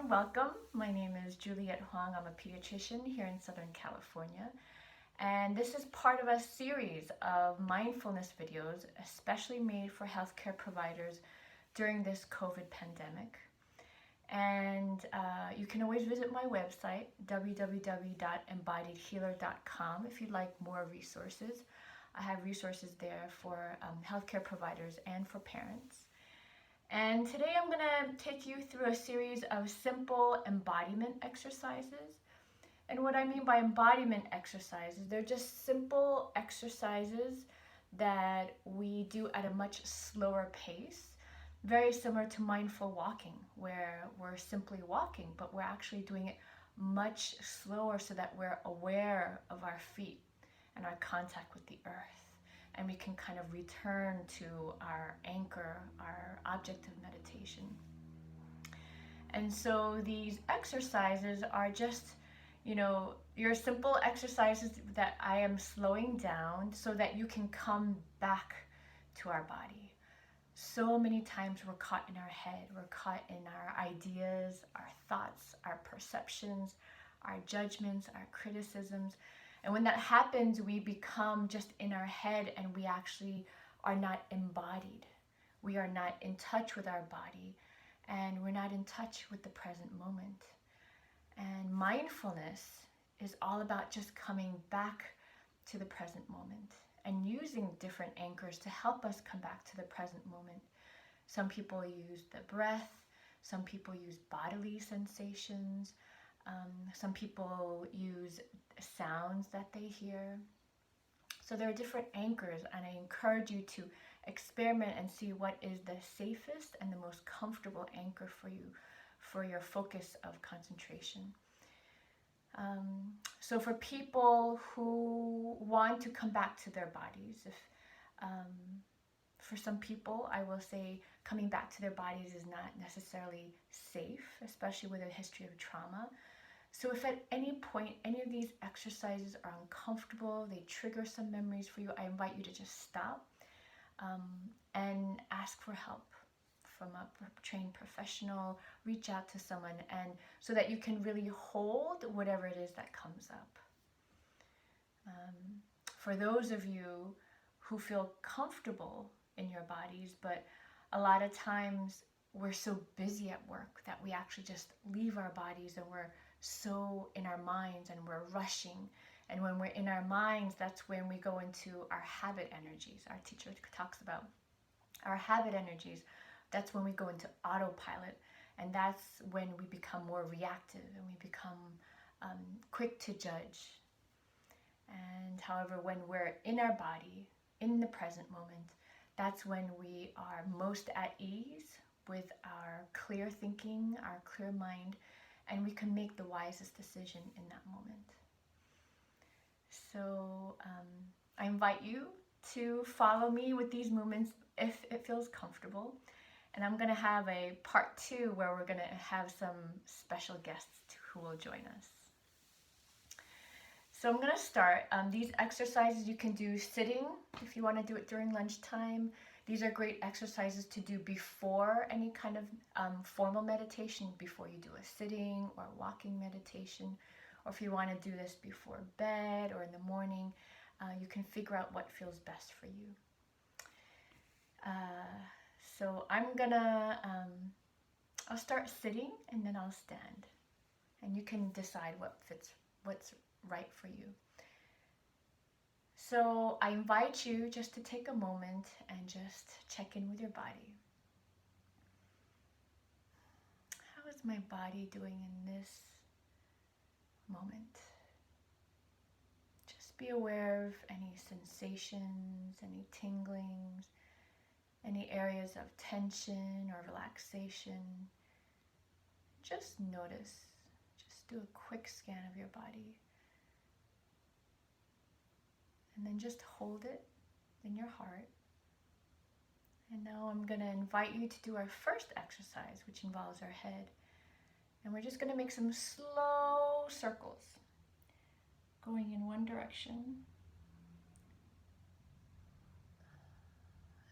welcome. My name is Juliette Huang. I'm a pediatrician here in Southern California. And this is part of a series of mindfulness videos, especially made for healthcare providers during this COVID pandemic. And you can always visit my website, www.embodiedhealer.com, if you'd like more resources. I have resources there for healthcare providers and for parents. And today I'm going to take you through a series of simple embodiment exercises. And what I mean by embodiment exercises, they're just simple exercises that we do at a much slower pace, very similar to mindful walking, where we're simply walking, but we're actually doing it much slower so that we're aware of our feet and our contact with the earth. And we can kind of return to our anchor, our object of meditation. And so these exercises are just, your simple exercises that I am slowing down so that you can come back to our body. So many times we're caught in our head, we're caught in our ideas, our thoughts, our perceptions, our judgments, our criticisms. And when that happens, we become just in our head and we actually are not embodied. We are not in touch with our body and we're not in touch with the present moment. And mindfulness is all about just coming back to the present moment and using different anchors to help us come back to the present moment. Some people use the breath, some people use bodily sensations, some people use sounds that they hear. So there are different anchors, and I encourage you to experiment and see what is the safest and the most comfortable anchor for you, for your focus of concentration. So for people who want to come back to their bodies, for some people, I will say coming back to their bodies is not necessarily safe, especially with a history of trauma. So if at any point any of these exercises are uncomfortable, they trigger some memories for you, I invite you to just stop and ask for help from a trained professional. Reach out to someone, and so that you can really hold whatever it is that comes up. For those of you who feel comfortable in your bodies, but a lot of times we're so busy at work that we actually just leave our bodies and we're so in our minds and we're rushing. And when we're in our minds, that's when we go into our habit energies. Our teacher talks about our habit energies. That's when we go into autopilot, and that's when we become more reactive and we become quick to judge. And however, when we're in our body, in the present moment, that's when we are most at ease with our clear thinking, our clear mind, and we can make the wisest decision in that moment. So I invite you to follow me with these movements if it feels comfortable. And I'm going to have a part 2 where we're going to have some special guests who will join us. So I'm going to start. These exercises you can do sitting if you want to do it during lunchtime. These are great exercises to do before any kind of formal meditation, before you do a sitting or walking meditation, or if you want to do this before bed or in the morning, you can figure out what feels best for you. So I'll start sitting and then I'll stand, and you can decide what's right for you. So I invite you just to take a moment and just check in with your body. How is my body doing in this moment? Just be aware of any sensations, any tinglings, any areas of tension or relaxation. Just notice. Just do a quick scan of your body. And then just hold it in your heart. And now I'm going to invite you to do our first exercise, which involves our head. And we're just going to make some slow circles, going in one direction.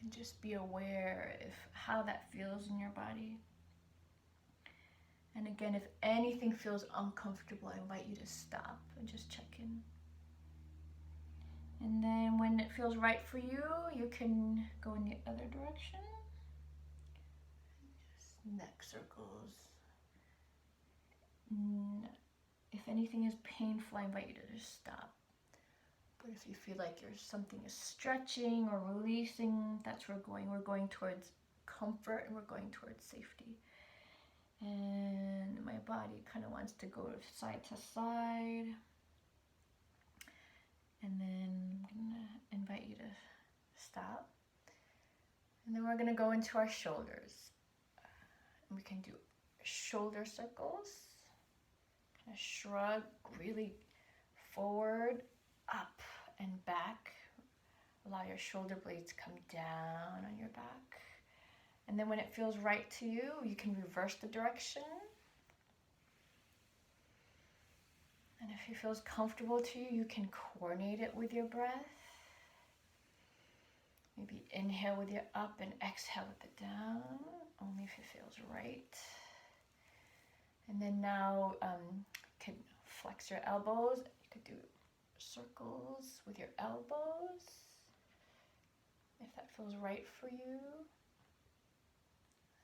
And just be aware of how that feels in your body. And Again, if anything feels uncomfortable, I invite you to stop and just check in. And then when it feels right for you, you can go in the other direction. Just neck circles. If anything is painful, I invite you to just stop. But if you feel like something is stretching or releasing, that's where we're going. We're going towards comfort and we're going towards safety. And my body kind of wants to go side to side. And then I'm gonna invite you to stop. And then we're gonna go into our shoulders. We can do shoulder circles. Kind of shrug really forward, up and back. Allow your shoulder blades to come down on your back. And then when it feels right to you, you can reverse the direction. And if it feels comfortable to you, you can coordinate it with your breath. Maybe inhale with your up and exhale with the down, only if it feels right. And then now you can flex your elbows. You could do circles with your elbows, if that feels right for you.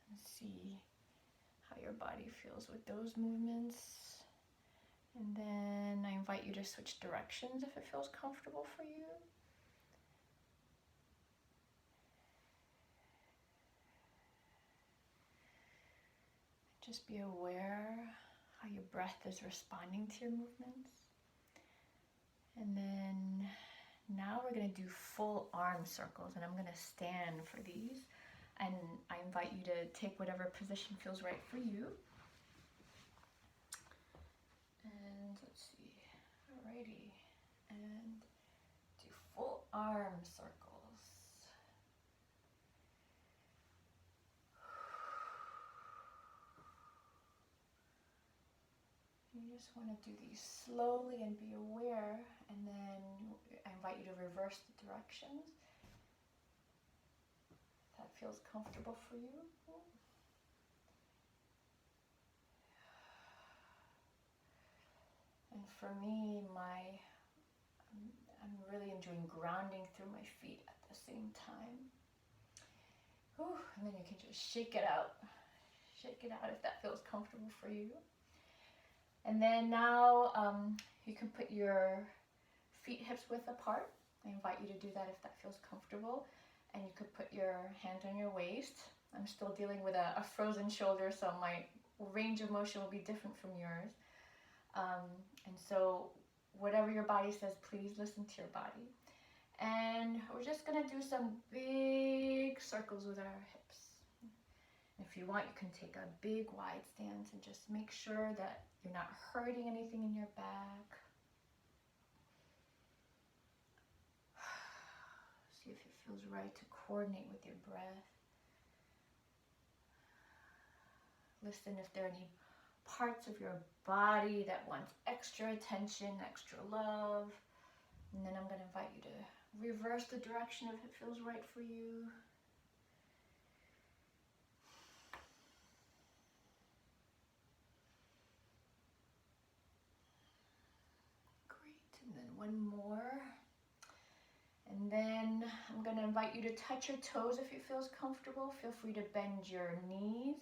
And see how your body feels with those movements. And then I invite you to switch directions if it feels comfortable for you. Just be aware how your breath is responding to your movements. And then now we're going to do full arm circles, and I'm going to stand for these. And I invite you to take whatever position feels right for you. And let's see, alrighty, and do full arm circles. You just want to do these slowly and be aware, and then I invite you to reverse the directions. If that feels comfortable for you. And for me, I'm really enjoying grounding through my feet at the same time. Whew, and then you can just shake it out. Shake it out if that feels comfortable for you. And then now you can put your feet hips width apart. I invite you to do that if that feels comfortable. And you could put your hand on your waist. I'm still dealing with a frozen shoulder, so my range of motion will be different from yours. And so whatever your body says, please listen to your body. And we're just gonna do some big circles with our hips. If you want, you can take a big wide stance and just make sure that you're not hurting anything in your back. See if it feels right to coordinate with your breath. Listen if there are any parts of your body that wants extra attention, extra love. And then I'm going to invite you to reverse the direction if it feels right for you. Great, and then one more. And then I'm going to invite you to touch your toes if it feels comfortable. Feel free to bend your knees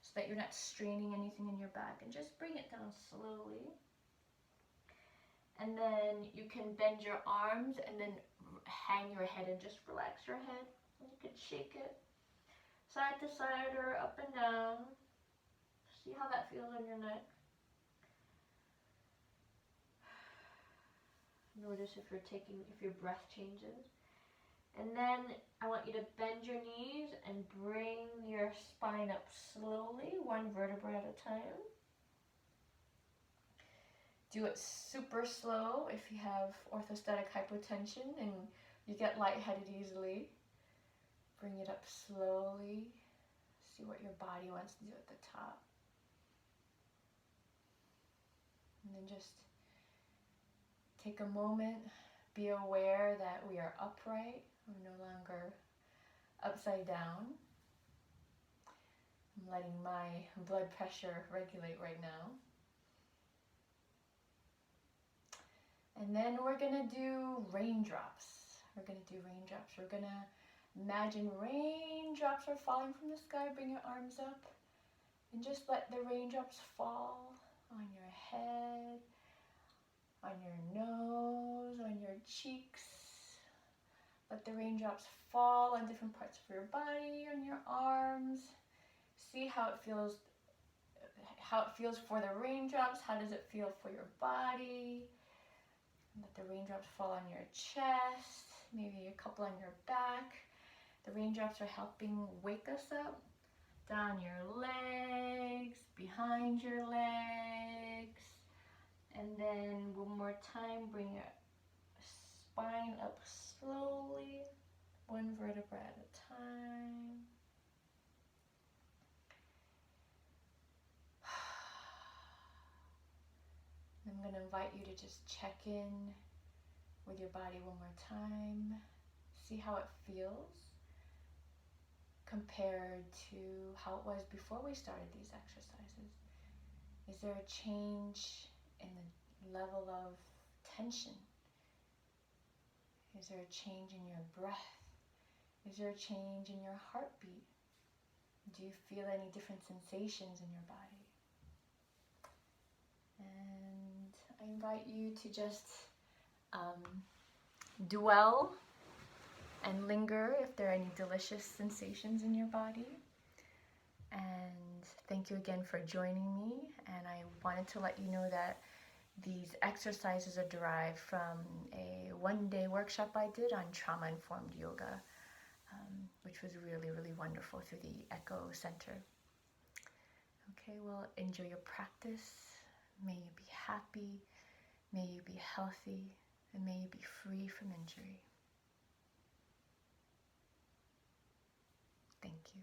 so that you're not straining anything in your back, and just bring it down slowly. And then you can bend your arms and then hang your head and just relax your head. And you can shake it side to side or up and down. See how that feels on your neck. Notice if your breath changes. And then I want you to bend your knees and bring your spine up slowly, one vertebra at a time. Do it super slow if you have orthostatic hypotension and you get lightheaded easily. Bring it up slowly. See what your body wants to do at the top. And then just take a moment, be aware that we are upright. We're no longer upside down. I'm letting my blood pressure regulate right now. And then we're gonna do raindrops. We're gonna do raindrops. We're gonna imagine raindrops are falling from the sky. Bring your arms up and just let the raindrops fall on your head, on your nose, on your cheeks. Let the raindrops fall on different parts of your body, on your arms. See how it feels for the raindrops. How does it feel for your body? Let the raindrops fall on your chest, maybe a couple on your back. The raindrops are helping wake us up. Down your legs, behind your legs. And then one more time, bring your spine up slowly, one vertebra at a time. I'm going to invite you to just check in with your body one more time. See how it feels compared to how it was before we started these exercises. Is there a change in the level of tension? Is there a change in your breath? Is there a change in your heartbeat? Do you feel any different sensations in your body? And I invite you to just dwell and linger if there are any delicious sensations in your body. And thank you again for joining me. And I wanted to let you know that these exercises are derived from a one-day workshop I did on trauma-informed yoga, which was really, really wonderful through the Echo Center. Okay, well, enjoy your practice. May you be happy, may you be healthy, and may you be free from injury. Thank you.